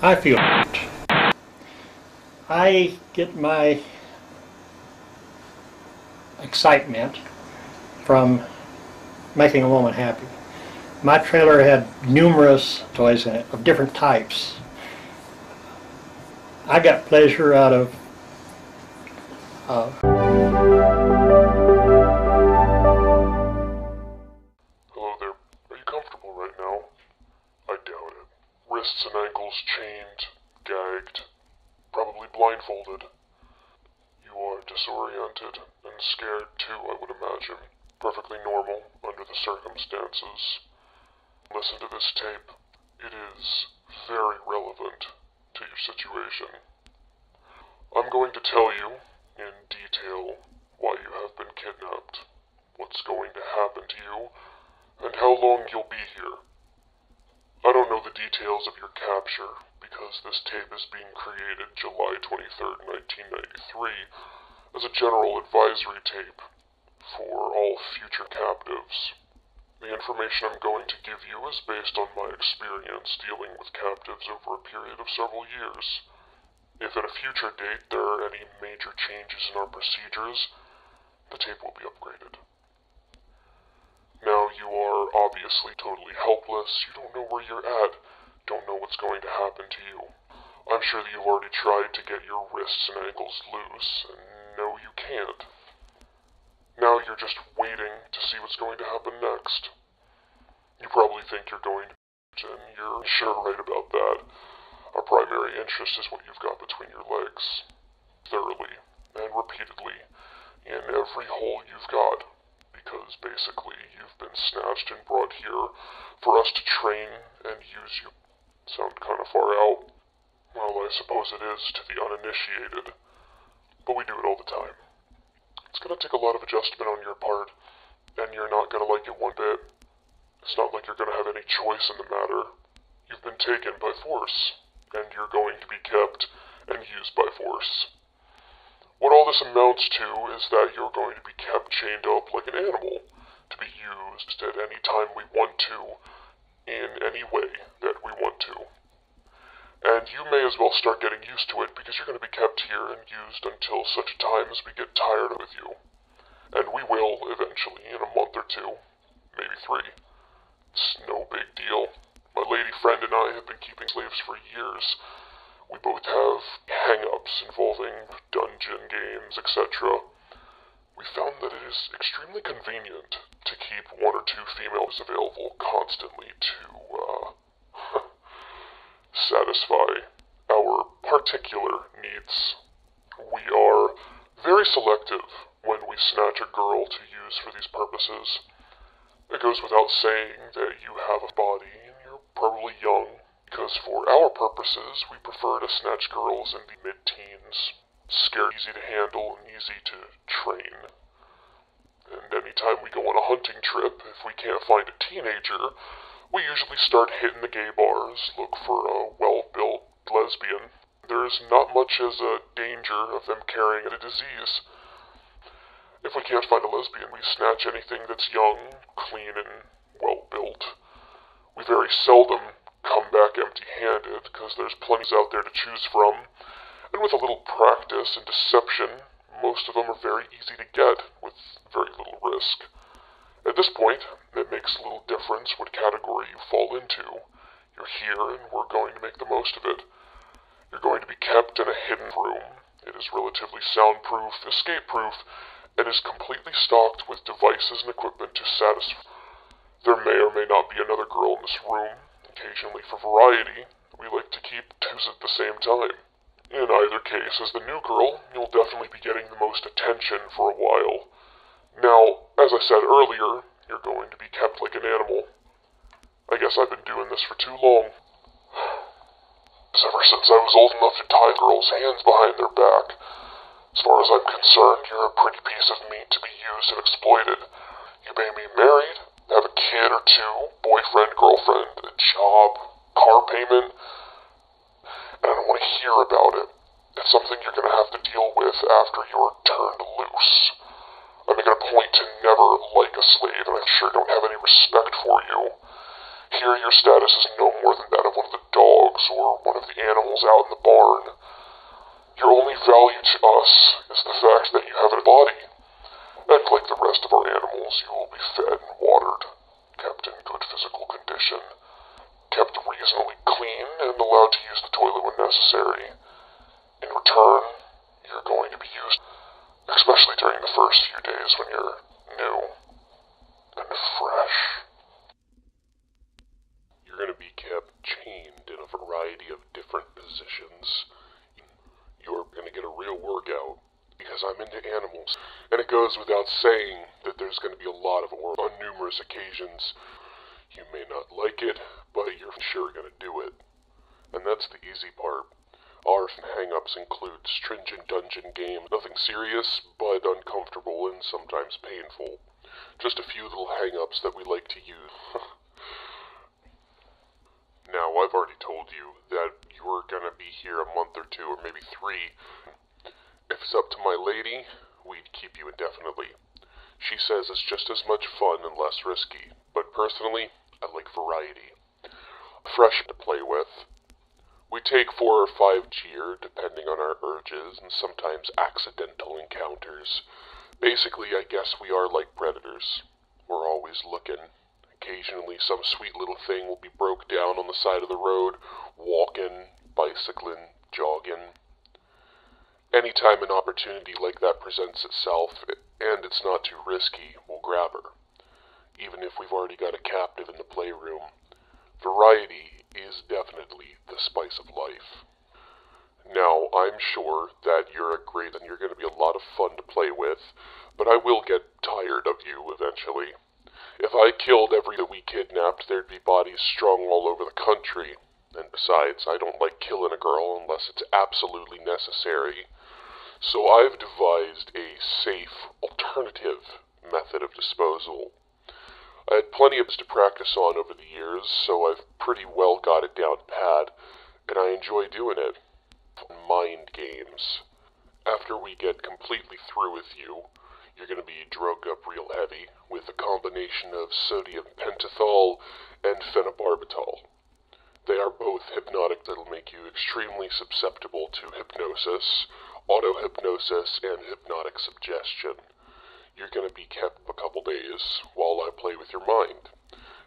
I feel I get my excitement from making a woman happy. My trailer had numerous toys in it of different types. I got pleasure out of Hello there. Are you comfortable right now? I doubt it. Wrists and ankles chained, gagged, probably blindfolded. You are disoriented and scared too, I would imagine. Perfectly normal under the circumstances. Listen to this tape. It is very relevant to your situation. I'm going to tell you in detail why you have been kidnapped, what's going to happen to you, and how long you'll be here. I don't know the details of your capture because this tape is being created July 23rd, 1993 as a general advisory tape for all future captives. The information I'm going to give you is based on my experience dealing with captives over a period of several years. If at a future date there are any major changes in our procedures, the tape will be upgraded. Now you are obviously totally helpless, you don't know where you're at, don't know what's going to happen to you. I'm sure that you've already tried to get your wrists and ankles loose, and no you can't. Now you're just waiting to see what's going to happen next. You probably think you're going to, and you're sure right about that. Our primary interest is what you've got between your legs, thoroughly and repeatedly, in every hole you've got, because basically you've been snatched and brought here for us to train and use you. Sound kind of far out? Well, I suppose it is to the uninitiated, but we do it all the time. It's going to take a lot of adjustment on your part, and you're not going to like it one bit. It's not like you're going to have any choice in the matter. You've been taken by force, and you're going to be kept and used by force. What all this amounts to is that you're going to be kept chained up like an animal, to be used at any time we want to, in any way that we want to. And you may as well start getting used to it because you're going to be kept here and used until such time as we get tired of you. And we will, eventually, in a month or two, maybe 3. It's no big deal. My lady friend and I have been keeping slaves for years. We both have hang-ups involving dungeon games, etc. We found that it is extremely convenient to keep 1 or 2 females available constantly to, satisfy our particular needs. We are very selective when we snatch a girl to use for these purposes. It goes without saying that you have a body and you're probably young, because for our purposes, we prefer to snatch girls in the mid-teens. Scared, easy to handle, and easy to train. And anytime we go on a hunting trip, if we can't find a teenager, we usually start hitting the gay bars, look for a well-built lesbian. There's not much as a danger of them carrying a disease. If we can't find a lesbian, we snatch anything that's young, clean, and well-built. We very seldom come back empty-handed, because there's plenty out there to choose from, and with a little practice and deception, most of them are very easy to get, with very little risk. At this point, it makes little difference what category you fall into. You're here, and we're going to make the most of it. You're going to be kept in a hidden room. It is relatively soundproof, escape-proof, and is completely stocked with devices and equipment to satisfy. There may or may not be another girl in this room. Occasionally, for variety, we like to keep 2 at the same time. In either case, as the new girl, you'll definitely be getting the most attention for a while. Now, as I said earlier, you're going to be kept like an animal. I guess I've been doing this for too long. Ever since I was old enough to tie girls' hands behind their back. As far as I'm concerned, you're a pretty piece of meat to be used and exploited. You may be married, have a kid or 2, boyfriend, girlfriend, a job, car payment, and I don't want to hear about it. It's something you're going to have to deal with after you're turned loose. I'm making a point to never like a slave, and I sure don't have any respect for you. Here, your status is no more than that of one of the dogs dogs or one of the animals out in the barn. Your only value to us is the fact that you have a body. And like the rest of our animals, you will be fed and watered, kept in good physical condition, kept reasonably clean, and allowed to use the toilet when necessary. In return, you're going to be used, especially during the first few days when you're new and fresh. You're going to be kept chained in a variety of different positions. You're going to get a real workout, because I'm into animals, and it goes without saying that there's going to be a lot of on numerous occasions. You may not like it, but you're sure going to do it. And that's the easy part. Our hang-ups include stringent dungeon game, nothing serious, but uncomfortable and sometimes painful. Just a few little hang-ups that we like to use. Now, I've already told you that you're gonna be here a month or 2 or maybe 3. If it's up to my lady, we'd keep you indefinitely. She says it's just as much fun and less risky, but personally, I like variety. Fresh to play with. We take 4 or 5 cheer, depending on our urges, and sometimes accidental encounters. Basically, I guess we are like predators. We're always looking. Occasionally, some sweet little thing will be broke down on the side of the road, walking, bicycling, jogging. Anytime an opportunity like that presents itself, and it's not too risky, we'll grab her. Even if we've already got a captive in the playroom. Variety is definitely the spice of life. Now, I'm sure that you're and you're going to be a lot of fun to play with, but I will get tired of you eventually. If I killed every that we kidnapped, there'd be bodies strung all over the country. And besides, I don't like killing a girl unless it's absolutely necessary. So I've devised a safe, alternative method of disposal. I had plenty of this to practice on over the years, so I've pretty well got it down pat, and I enjoy doing it. Mind games. After we get completely through with you, you're going to be drugged up real heavy with a combination of sodium pentothal and phenobarbital. They are both hypnotic that'll make you extremely susceptible to hypnosis, auto-hypnosis, and hypnotic suggestion. You're going to be kept a couple days while I play with your mind.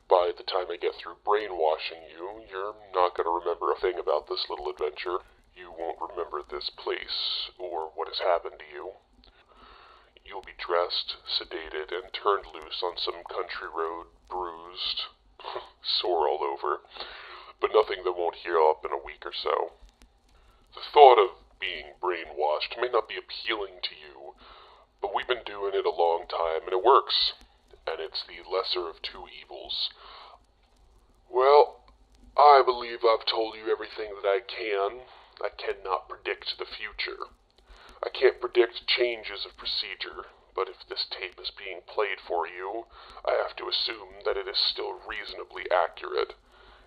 By the time I get through brainwashing you, you're not going to remember a thing about this little adventure. You won't remember this place or what has happened to you. You'll be dressed, sedated, and turned loose on some country road, bruised, sore all over, but nothing that won't heal up in a week or so. The thought of being brainwashed may not be appealing to you, but we've been doing it a long time, and it works, and it's the lesser of 2 evils. Well, I believe I've told you everything that I can. I cannot predict the future. I can't predict changes of procedure, but if this tape is being played for you, I have to assume that it is still reasonably accurate,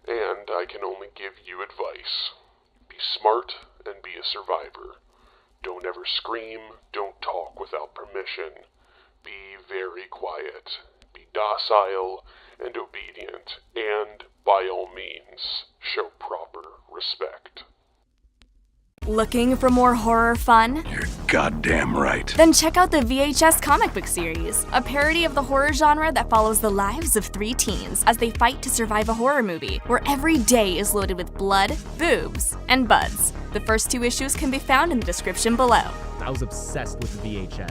and I can only give you advice. Be smart and be a survivor. Don't ever scream, don't talk without permission. Be very quiet. Be docile and obedient, and, by all means, show proper respect. Looking for more horror fun? You're goddamn right. Then check out the VHS comic book series, a parody of the horror genre that follows the lives of 3 teens as they fight to survive a horror movie, where every day is loaded with blood, boobs, and buds. The first 2 issues can be found in the description below. I was obsessed with VHS.